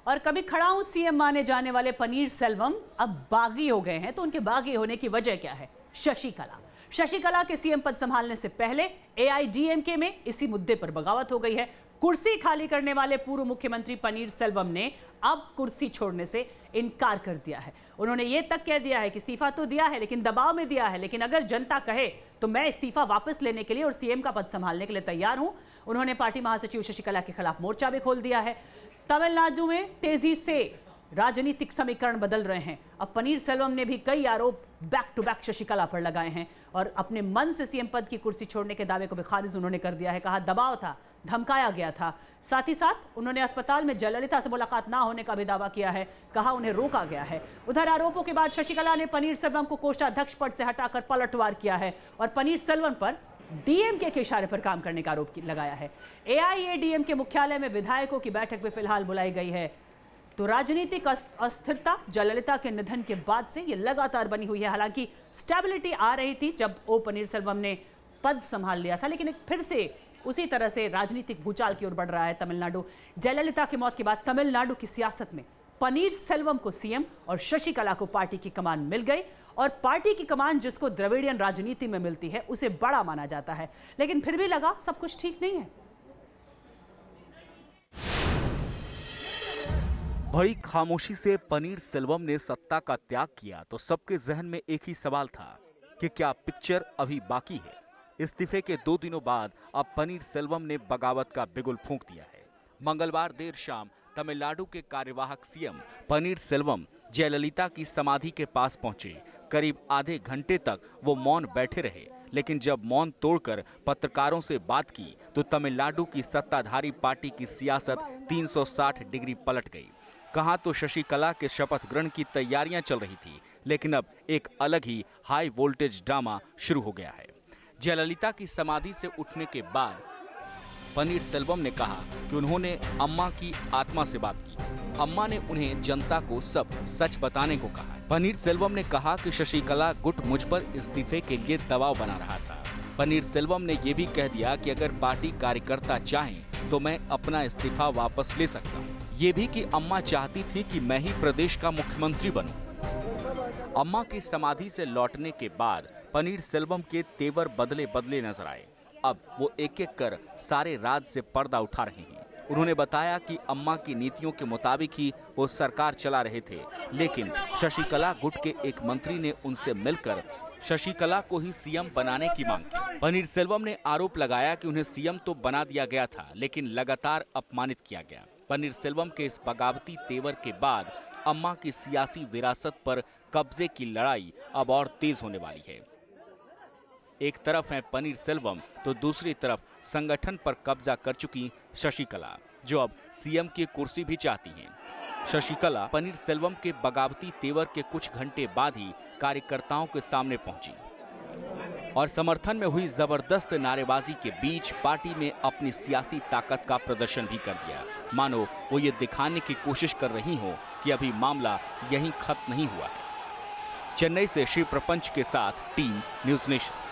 और कभी खड़ा हूं सीएम माने जाने वाले पनीर सेल्वम अब बागी हो गए हैं। तो उनके बागी होने की वजह क्या है? शशिकला के सीएम पद संभालने से पहले एआईडीएमके में इसी मुद्दे पर बगावत हो गई है। कुर्सी खाली करने वाले पूर्व मुख्यमंत्री पनीर सेल्वम ने अब कुर्सी छोड़ने से इनकार कर दिया है। उन्होंने यह तक कह दिया है कि इस्तीफा तो दिया है, लेकिन दबाव में दिया है, लेकिन अगर जनता कहे तो मैं इस्तीफा वापस लेने के लिए और सीएम का पद संभालने के लिए तैयार हूं। उन्होंने पार्टी महासचिव शशिकला के खिलाफ मोर्चा भी खोल दिया है। तमिलनाडु में तेजी से राजनीतिक समीकरण बदल रहे हैं। अब पनीर सेल्वम ने भी कई आरोप बैक टू बैक शशिकला पर लगाए हैं और अपने मन से सीएम पद की कुर्सी छोड़ने के दावे को भी खारिज उन्होंने कर दिया है। कहा दबाव था, धमकाया गया था। साथ ही साथ उन्होंने अस्पताल में जयललिता से मुलाकात ना होने का भी दावा किया है। कहा उन्हें रोका गया है। उधर आरोपों के बाद शशिकला ने पनीर सेल्वम को कोषाध्यक्ष पद से हटाकर पलटवार किया है और पनीर सेल्वम पर डीएमके के इशारे पर काम करने का आरोप लगाया है। एआईएडीएमके मुख्यालय में विधायकों की बैठक भी फिलहाल बुलाई गई है। तो राजनीतिक अस्थिरता जयललिता के निधन के बाद से ये लगातार बनी हुई है। हालांकि स्टेबिलिटी आ रही थी जब ओ पनीर सेल्वम ने पद संभाल लिया था, लेकिन फिर से उसी तरह से राजनीतिक भूचाल की ओर बढ़ रहा है तमिलनाडु। जयललिता की मौत के बाद तमिलनाडु की सियासत में पनीर सेल्वम को सीएम और शशिकला को पार्टी की कमान मिल गई और पार्टी की कमान जिसको द्रविडियन राजनीति में मिलती है उसे बड़ा माना जाता है। लेकिन फिर भी लगा सब कुछ ठीक नहीं है। बड़ी खामोशी से पनीर सेल्वम ने सत्ता का त्याग किया तो सबके जहन में एक ही सवाल था कि क्या पिक्चर अभी बाकी है। इस्तीफे के 2 दिनों बाद अब पनीर सेल्वम ने बगावत का बिगुल फूंक दिया है। मंगलवार देर शाम तमिलनाडु के कार्यवाहक सीएम पनीर सेल्वम जयललिता की समाधि के पास पहुंचे। करीब आधे घंटे तक वो मौन बैठे रहे, लेकिन जब मौन तोड़कर पत्रकारों से बात की तो तमिलनाडु की सत्ताधारी पार्टी की सियासत 360 डिग्री पलट गई। कहां तो शशिकला के शपथ ग्रहण की तैयारियां चल रही थी, लेकिन अब एक अलग ही हाई वोल्टेज ड्रामा शुरू हो गया है। जयललिता की समाधि से उठने के बाद पनीर सेल्वम ने कहा कि उन्होंने अम्मा की आत्मा से बात की। अम्मा ने उन्हें जनता को सब सच बताने को कहा। पनीर सेल्वम ने कहा कि शशिकला गुट मुझ पर इस्तीफे के लिए दबाव बना रहा था। पनीर सेल्वम ने यह भी कह दिया कि अगर पार्टी कार्यकर्ता चाहें तो मैं अपना इस्तीफा वापस ले सकता हूँ। ये भी कि अम्मा चाहती थी कि मैं ही प्रदेश का मुख्यमंत्री बनूं। अम्मा की समाधि से लौटने के बाद पनीर सेल्वम के तेवर बदले बदले नजर आए। अब वो एक एक कर सारे राज से पर्दा उठा रहे हैं। उन्होंने बताया कि अम्मा की नीतियों के मुताबिक ही वो सरकार चला रहे थे, लेकिन शशिकला गुट के एक मंत्री ने उनसे मिलकर शशिकला को ही सीएम बनाने की मांग की। पनीर सेल्वम ने आरोप लगाया कि उन्हें सीएम तो बना दिया गया था, लेकिन लगातार अपमानित किया गया। पनीर सेल्वम के इस बगावती तेवर के बाद अम्मा की सियासी विरासत पर कब्जे की लड़ाई अब और तेज होने वाली है। एक तरफ है पनीर सेल्वम तो दूसरी तरफ संगठन पर कब्जा कर चुकी शशिकला, जो अब सीएम की कुर्सी भी चाहती हैं। शशिकला पनीर सेल्वम के बगावती तेवर के कुछ घंटे बाद ही कार्यकर्ताओं के सामने पहुंची और समर्थन में हुई जबरदस्त नारेबाजी के बीच पार्टी में अपनी सियासी ताकत का प्रदर्शन भी कर दिया। मानो वो ये दिखाने की कोशिश कर रही हो कि अभी मामला यहीं खत्म नहीं हुआ है। चेन्नई से शिव प्रपंच के साथ टीम न्यूज़ नेशन।